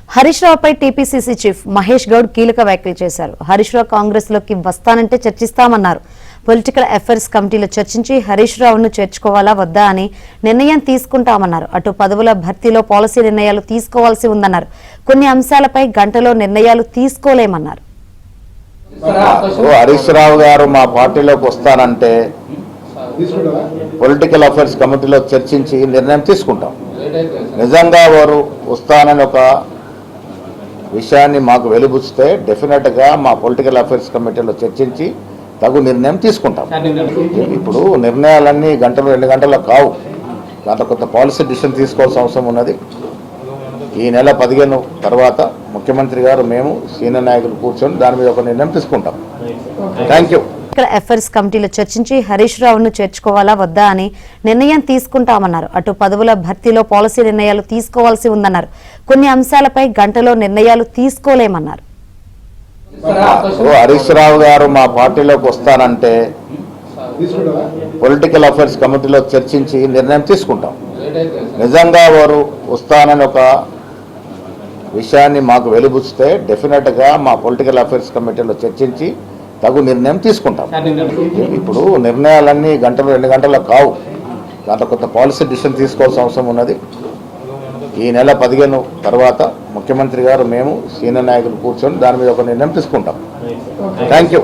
Harish రావుపై TPCC chief Mahesh Goud కీలక వ్యాఖ్యలు చేశారు. హరీష్ రావు కాంగ్రెస్ లోకి వస్తానంటే చర్చిస్తామన్నారు. పొలిటికల్ అఫైర్స్ కమిటీలో చర్చించి హరీష్ రావును చేర్చుకోవాలా వద్దా అని నిర్ణయం తీసుకుంటామన్నారు. అటు పదవుల భర్తీలో పాలసీ నిర్ణయాలు తీసుకోవాల్సి ఉందన్నారు. కొన్ని అంశాలపై గంటలో నిర్ణయాలు తీసుకోలేమన్నారు. హరీష్ రావు గారు మా పార్టీలోకి వస్తానంటే పొలిటికల్ అఫైర్స్ కమిటీలో చర్చించి నిర్ణయం తీసుకుంటాం. నిజంగా వారు వస్తానని ఒక విషయాన్ని మాకు వెలుబుచ్చితే డెఫినెట్గా మా పొలిటికల్ అఫైర్స్ కమిటీలో చర్చించి తగు నిర్ణయం తీసుకుంటాం. ఇప్పుడు నిర్ణయాలన్నీ గంటలు 2 గంటల్లో కావు. దాంట్లో కొంత పాలసీ డిసిషన్ తీసుకోవాల్సిన అవసరం ఉన్నది. ఈ నెల 15 తర్వాత ముఖ్యమంత్రి గారు మేము సీనియర్ నాయకులు కూర్చొని దాని మీద ఒక నిర్ణయం తీసుకుంటాం. Thank you. అఫైర్స్ కమిటీలో చర్చించి హరీష్ రావును చేర్చుకోవాలా వద్దా అని నిర్ణయం తీసుకుంటామన్నారు. అటు పదవుల భర్తీలో పాలసీ నిర్ణయాలు తీసుకోవాల్సి ఉందన్నారు. కొన్ని అంశాలపై గంటలో నిర్ణయాలు తీసుకోలేమన్నారు. హరీష్ రావు గారు మా పార్టీలోకి వస్తానంటే పొలిటికల్ అఫైర్స్ కమిటీలో చర్చించి నిర్ణయం తీసుకుంటాం. నిజంగా వారు వస్తానని ఒక విషయాన్ని మాకు వెలుబుచ్చితే డెఫినెట్గా మా పొలిటికల్ అఫైర్స్ కమిటీలో చర్చించి తగు నిర్ణయం తీసుకుంటాం. ఇప్పుడు నిర్ణయాలన్నీ గంటలు 2 గంటల్లో కావు. దాంట్లో కొంత పాలసీ డిసిషన్ తీసుకోవాల్సిన అవసరం ఉన్నది. ఈ నెల 15 తర్వాత ముఖ్యమంత్రి గారు మేము సీనియర్ నాయకులు కూర్చొని దాని మీద ఒక నిర్ణయం తీసుకుంటాం. Thank you.